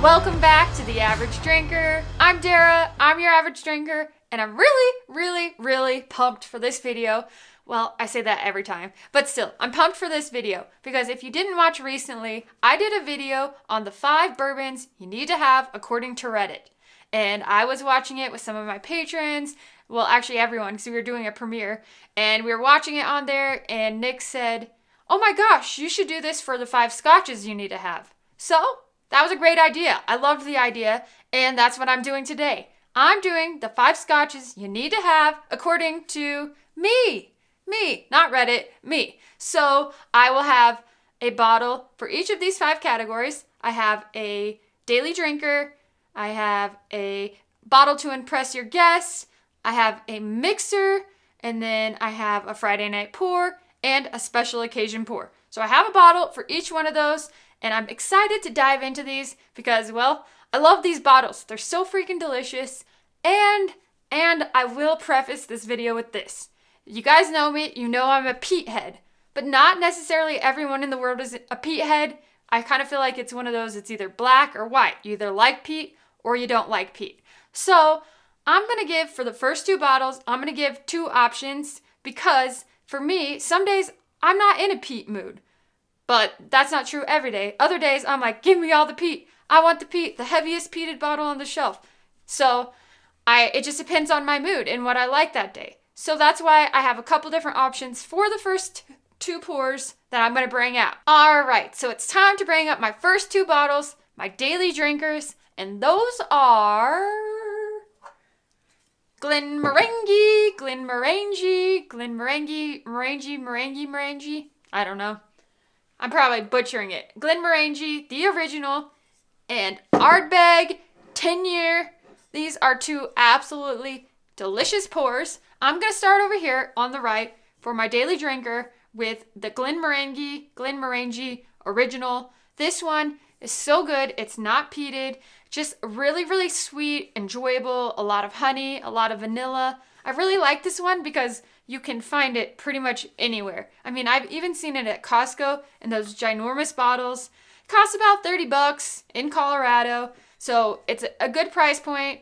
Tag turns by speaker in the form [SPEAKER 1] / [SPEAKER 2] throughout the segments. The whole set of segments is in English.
[SPEAKER 1] Welcome back to The Average Drinker. I'm Dara, I'm your average drinker, and I'm really pumped for this video. Well, I say that every time, but still, I'm pumped for this video because if you didn't watch recently, I did a video on the 5 bourbons you need to have according to Reddit. And I was watching it with some of my patrons, well, actually everyone, because we were doing a premiere, and we were watching it on there, and Nick said, "Oh my gosh, you should do this for the 5 scotches you need to have." So, that was a great idea. I loved the idea, and that's what I'm doing today. I'm doing the 5 scotches you need to have according to me. Me, not Reddit, me. So I will have a bottle for each of these 5 categories. I have a daily drinker. I have a bottle to impress your guests. I have a mixer, and then I have a Friday night pour and a special occasion pour. So I have a bottle for each one of those. And I'm excited to dive into these because, well, I love these bottles. They're so freaking delicious. And I will preface this video with this. You guys know me. You know I'm a peat head. But not necessarily everyone in the world is a peat head. I kind of feel like it's one of those, it's either black or white. You either like peat or you don't like peat. So I'm going to give, for the first 2 bottles, I'm going to give 2 options because for me, some days I'm not in a peat mood. But that's not true every day. Other days, I'm like, give me all the peat. I want the peat, the heaviest peated bottle on the shelf. So it just depends on my mood and what I like that day. So that's why I have a couple different options for the first 2 pours that I'm going to bring out. All right, so it's time to bring up my first 2 bottles, my daily drinkers, and those are Glenmorangie. I don't know. I'm probably butchering it. Glenmorangie, the original, and Ardbeg 10-year. These are 2 absolutely delicious pours. I'm going to start over here on the right for my daily drinker with the Glenmorangie original. This one is so good. It's not peated. Just really sweet, enjoyable, a lot of honey, a lot of vanilla. I really like this one because you can find it pretty much anywhere. I mean, I've even seen it at Costco in those ginormous bottles. It costs about $30 in Colorado. So it's a good price point.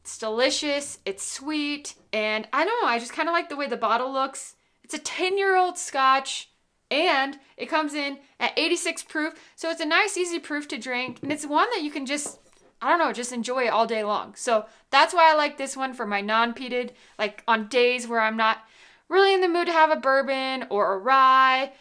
[SPEAKER 1] It's delicious. It's sweet. And I don't know, I just kind of like the way the bottle looks. It's a 10-year-old scotch. And it comes in at 86 proof. So it's a nice, easy proof to drink. And it's one that you can just, I don't know, just enjoy all day long. So that's why I like this one for my non-peated, like on days where I'm not really in the mood to have a bourbon or a rye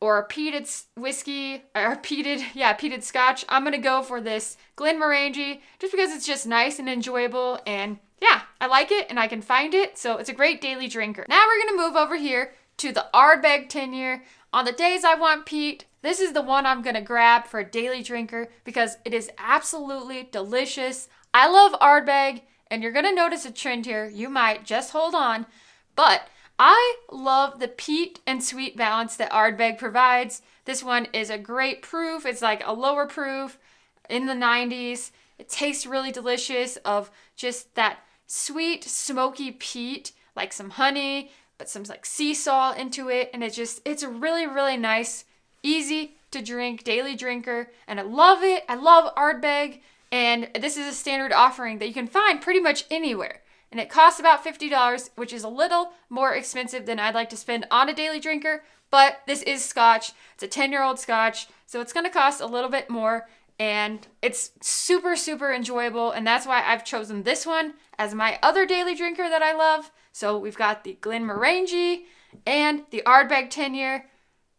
[SPEAKER 1] or a peated whiskey or peated scotch. I'm going to go for this Glenmorangie just because it's just nice and enjoyable. And yeah, I like it and I can find it. So it's a great daily drinker. Now we're going to move over here to the Ardbeg 10-year. On the days I want peat, this is the one I'm going to grab for a daily drinker because it is absolutely delicious. I love Ardbeg, and you're going to notice a trend here. You might, just hold on. But I love the peat and sweet balance that Ardbeg provides. This one is a great proof. It's like a lower proof in the 90s. It tastes really delicious of just that sweet, smoky peat, like some honey, but some like sea salt into it. And it's a really nice, easy to drink daily drinker. And I love it. I love Ardbeg. And this is a standard offering that you can find pretty much anywhere. And it costs about $50, which is a little more expensive than I'd like to spend on a daily drinker. But this is scotch. It's a 10-year-old scotch. So it's going to cost a little bit more. And it's super enjoyable. And that's why I've chosen this one as my other daily drinker that I love. So we've got the Glenmorangie and the Ardbeg 10-year.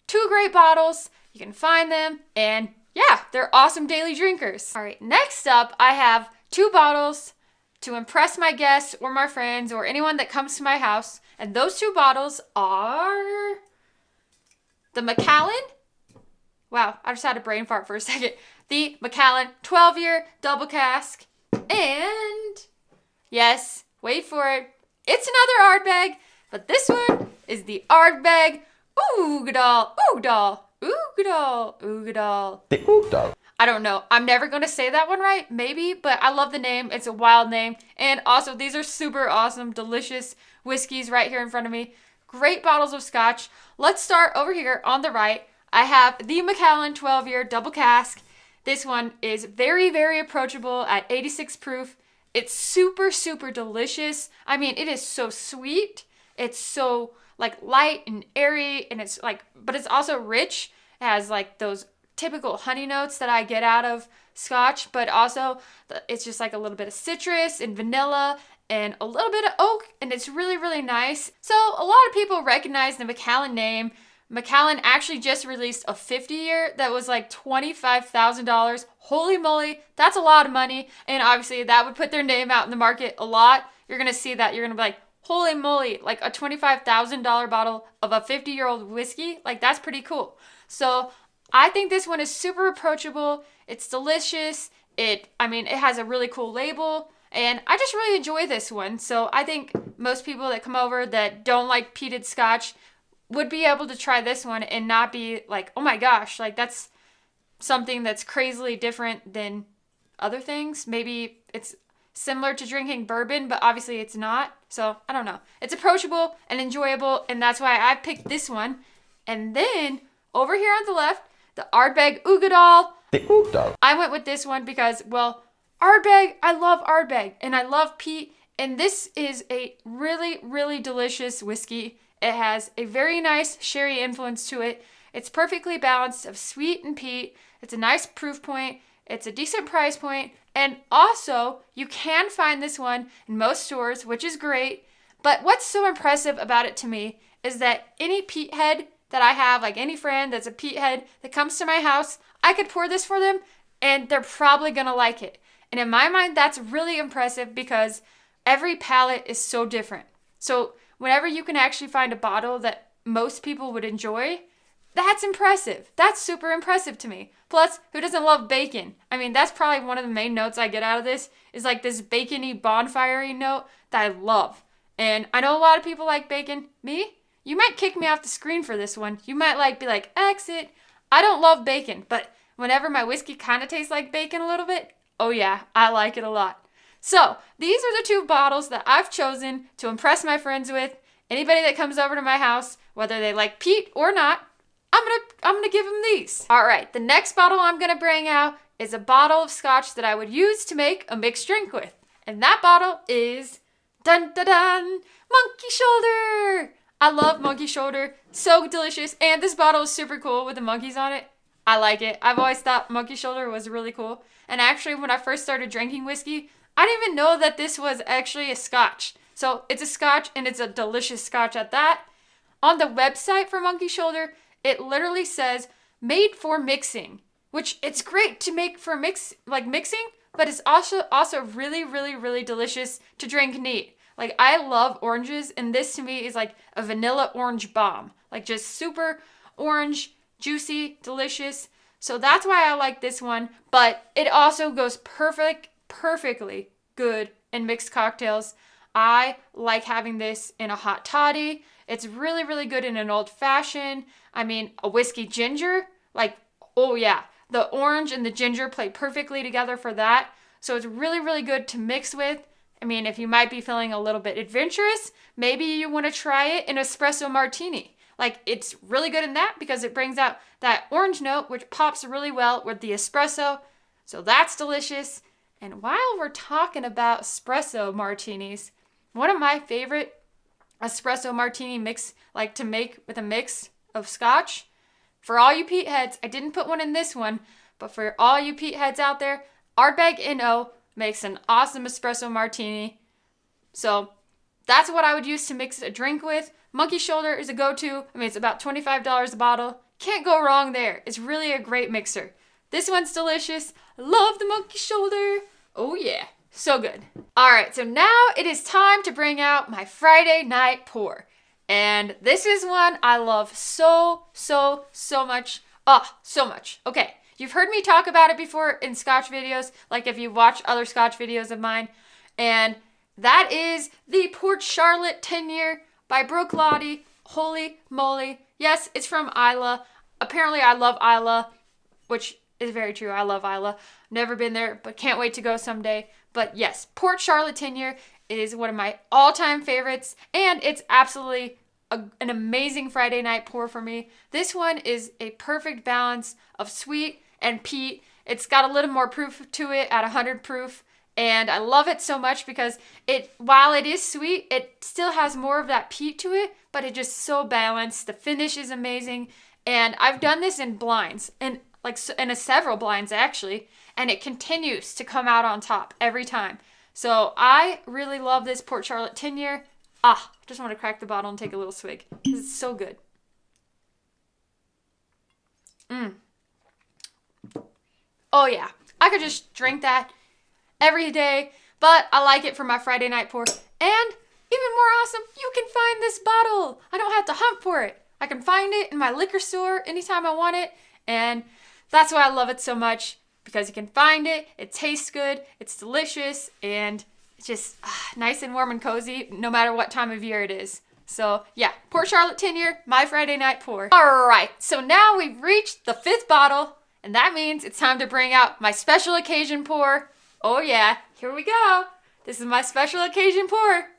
[SPEAKER 1] 2 great bottles. You can find them. And yeah, they're awesome daily drinkers. All right, next up, I have 2 bottles to impress my guests or my friends or anyone that comes to my house. And those 2 bottles are the Macallan. Wow, I just had a brain fart for a second. The Macallan 12-year double cask. And yes, wait for it. It's another Ardbeg, but this one is the Ardbeg Oogadal.
[SPEAKER 2] The Oogdal.
[SPEAKER 1] I don't know. I'm never going to say that one right, maybe, but I love the name. It's a wild name. And also, these are super awesome, delicious whiskeys right here in front of me. Great bottles of scotch. Let's start over here on the right. I have the Macallan 12-year double cask. This one is very, very approachable at 86 proof. It's super, super delicious. I mean, it is so sweet. It's so like light and airy, and it's like, but it's also rich. It has like those typical honey notes that I get out of Scotch, but also it's just like a little bit of citrus and vanilla and a little bit of oak, and it's really, really nice. So a lot of people recognize the Macallan name. Macallan actually just released a 50-year that was like $25,000. Holy moly, that's a lot of money. And obviously that would put their name out in the market a lot. You're going to see that. You're going to be like, holy moly, like a $25,000 bottle of a 50-year-old whiskey. Like, that's pretty cool. So I think this one is super approachable. It's delicious. It has a really cool label. And I just really enjoy this one. So I think most people that come over that don't like peated Scotch would be able to try this one and not be like, oh my gosh, like that's something that's crazily different than other things. Maybe it's similar to drinking bourbon, but obviously it's not. So I don't know. It's approachable and enjoyable, and that's why I picked this one. And then over here on the left, the Ardbeg Uigeadail.
[SPEAKER 2] The Uigeadail.
[SPEAKER 1] I went with this one because, well, Ardbeg, I love Ardbeg, and I love peat, and this is a really, really delicious whiskey. It has a very nice sherry influence to it. It's perfectly balanced of sweet and peat. It's a nice proof point. It's a decent price point. And also, you can find this one in most stores, which is great. But what's so impressive about it to me is that any peat head that I have, like any friend that's a peat head that comes to my house, I could pour this for them and they're probably going to like it. And in my mind, that's really impressive because every palate is so different. So whenever you can actually find a bottle that most people would enjoy, that's impressive. That's super impressive to me. Plus, who doesn't love bacon? I mean, that's probably one of the main notes I get out of this is like this bacony, bonfire-y note that I love. And I know a lot of people like bacon. Me? You might kick me off the screen for this one. You might be like, exit. I don't love bacon, but whenever my whiskey kind of tastes like bacon a little bit, oh yeah, I like it a lot. So, these are the two bottles that I've chosen to impress my friends with. Anybody that comes over to my house, whether they like peat or not, I'm gonna give them these. All right, the next bottle I'm gonna bring out is a bottle of Scotch that I would use to make a mixed drink with. And that bottle is, dun dun dun, Monkey Shoulder. I love Monkey Shoulder, so delicious. And this bottle is super cool with the monkeys on it. I like it. I've always thought Monkey Shoulder was really cool. And actually, when I first started drinking whiskey, I didn't even know that this was actually a Scotch. So it's a Scotch, and it's a delicious Scotch at that. On the website for Monkey Shoulder, it literally says made for mixing, which it's great to make for mixing, but it's also really, really, really delicious to drink neat. Like, I love oranges, and this to me is like a vanilla orange bomb. Like, just super orange, juicy, delicious. So that's why I like this one, but it also goes perfectly good in mixed cocktails. I like having this in a hot toddy. It's really, really good in an old fashioned. I mean, a whiskey ginger, like, oh yeah. The orange and the ginger play perfectly together for that. So it's really, really good to mix with. I mean, if you might be feeling a little bit adventurous, maybe you want to try it in espresso martini. Like, it's really good in that because it brings out that orange note, which pops really well with the espresso. So that's delicious. And while we're talking about espresso martinis, one of my favorite espresso martini mix, like to make with a mix of Scotch, for all you peat heads, I didn't put one in this one, but for all you peat heads out there, Ardbeg Inno makes an awesome espresso martini. So that's what I would use to mix a drink with. Monkey Shoulder is a go-to. I mean, it's about $25 a bottle. Can't go wrong there. It's really a great mixer. This one's delicious. Love the Monkey Shoulder. Oh yeah, so good. All right, so now it is time to bring out my Friday night pour. And this is one I love so much. So much. Okay, you've heard me talk about it before in Scotch videos, like if you watch other Scotch videos of mine. And that is the Port Charlotte 10-year by Bruichladdich. Holy moly. Yes, it's from Islay. Apparently I love Islay, which is very true. I love Islay. Never been there, but can't wait to go someday. But yes, Port Charlotte 10-year is one of my all-time favorites, and it's absolutely an amazing Friday night pour for me. This one is a perfect balance of sweet and peat, It's got a little more proof to it at 100 proof. And I love it so much because while it is sweet, it still has more of that peat to it, but it's just so balanced. The finish is amazing. And I've done this in blinds, and like in several blinds actually, and it continues to come out on top every time. So I really love this Port Charlotte 10-year. Just want to crack the bottle and take a little swig because it's so good. Oh yeah, I could just drink that every day, but I like it for my Friday night pour. And even more awesome, you can find this bottle. I don't have to hunt for it. I can find it in my liquor store anytime I want it, and that's why I love it so much, because you can find it, it tastes good, it's delicious, and it's just nice and warm and cozy no matter what time of year it is. So yeah, Port Charlotte 10-year, my Friday night pour. All right, so now we've reached the 5th bottle, and that means it's time to bring out my special occasion pour. Oh yeah, here we go. This is my special occasion pour.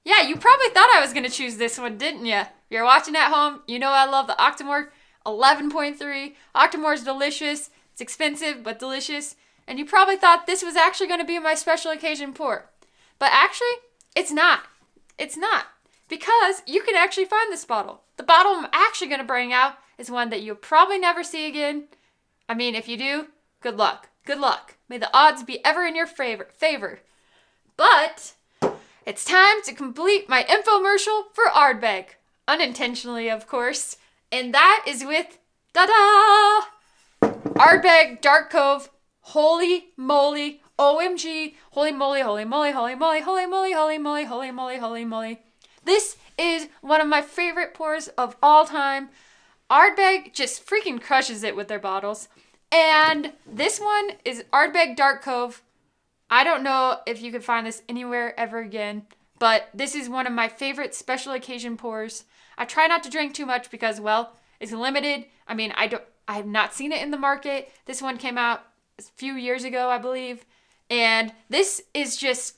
[SPEAKER 1] Yeah, you probably thought I was going to choose this one, didn't you? If you're watching at home, you know I love the Octomore 11.3. Octomore is delicious. It's expensive, but delicious. And you probably thought this was actually going to be my special occasion pour. But actually, it's not. It's not. Because you can actually find this bottle. The bottle I'm actually going to bring out is one that you'll probably never see again. I mean, if you do, good luck. Good luck. May the odds be ever in your favor. But it's time to complete my infomercial for Ardbeg. Unintentionally, of course. And that is with, ta-da! Ardbeg Dark Cove. Holy moly. OMG. Holy moly, holy moly, holy moly, holy moly, holy moly, holy moly, holy moly. This is one of my favorite pours of all time. Ardbeg just freaking crushes it with their bottles. And this one is Ardbeg Dark Cove. I don't know if you could find this anywhere ever again, but this is one of my favorite special occasion pours. I try not to drink too much because, well, it's limited. I mean, I have not seen it in the market. This one came out a few years ago, I believe. And this is just,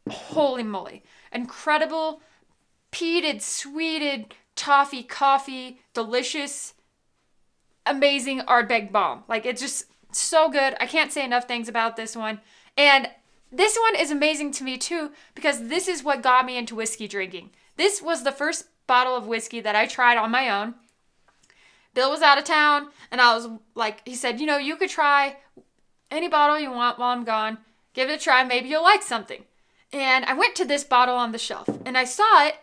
[SPEAKER 1] holy moly, incredible, peated, sweeted, toffee, coffee, delicious, amazing Ardbeg bomb. Like, it's just so good. I can't say enough things about this one. And this one is amazing to me too, because this is what got me into whiskey drinking. This was the first bottle of whiskey that I tried on my own. Bill was out of town, and I was like, he said, you could try any bottle you want while I'm gone. Give it a try. Maybe you'll like something. And I went to this bottle on the shelf, and I saw it,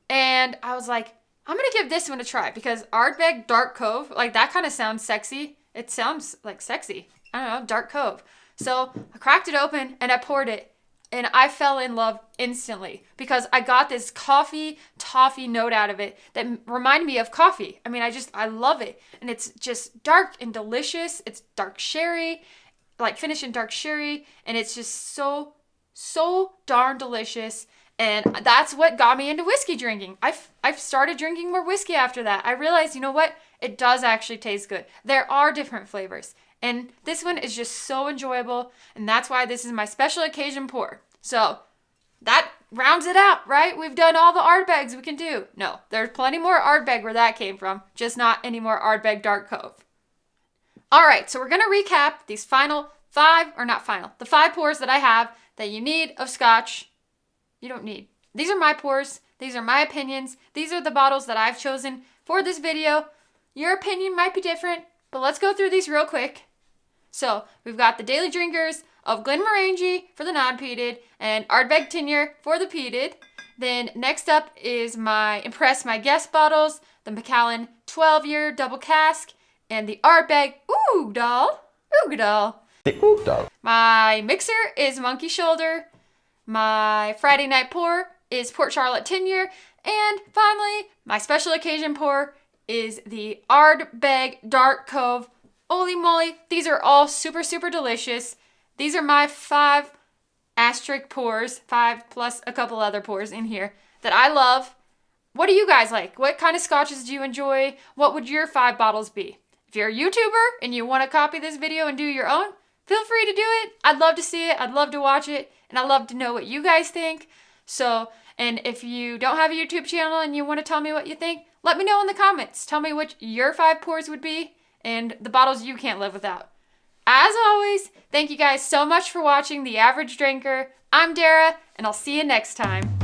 [SPEAKER 1] and I was like, I'm going to give this one a try, because Ardbeg Dark Cove, like, that kind of sounds sexy. It sounds like sexy. I don't know, Dark Cove. So I cracked it open and I poured it, and I fell in love instantly because I got this coffee toffee note out of it that reminded me of coffee. I mean, I love it. And it's just dark and delicious. It's dark sherry, like finished in dark sherry. And it's just so darn delicious. And that's what got me into whiskey drinking. I've started drinking more whiskey after that. I realized, you know what? It does actually taste good. There are different flavors. And this one is just so enjoyable, and that's why this is my special occasion pour. So that rounds it out, right? We've done all the Ardbegs we can do. No, there's plenty more Ardbeg where that came from, just not any more Ardbeg Dark Cove. All right, so we're going to recap these the 5 pours that I have that you need of Scotch. You don't need. These are my pours. These are my opinions. These are the bottles that I've chosen for this video. Your opinion might be different, but let's go through these real quick. So we've got the Daily Drinkers of Glenmorangie for the non-peated and Ardbeg 10-year for the peated. Then next up is my Impress My Guest bottles, the Macallan 12-year double cask, and the Ardbeg Oogdal. The Oogdal. My mixer is Monkey Shoulder. My Friday night pour is Port Charlotte 10-year. And finally, my special occasion pour is the Ardbeg Dark Cove. Holy moly, these are all super delicious. These are my 5 asterisk pours, 5 plus a couple other pours in here that I love. What do you guys like? What kind of scotches do you enjoy? What would your 5 bottles be? If you're a YouTuber and you want to copy this video and do your own, feel free to do it. I'd love to see it. I'd love to watch it. And I'd love to know what you guys think. So, and if you don't have a YouTube channel and you want to tell me what you think, let me know in the comments. Tell me what your 5 pours would be and the bottles you can't live without. As always, thank you guys so much for watching The Average Drinker. I'm Dara, and I'll see you next time.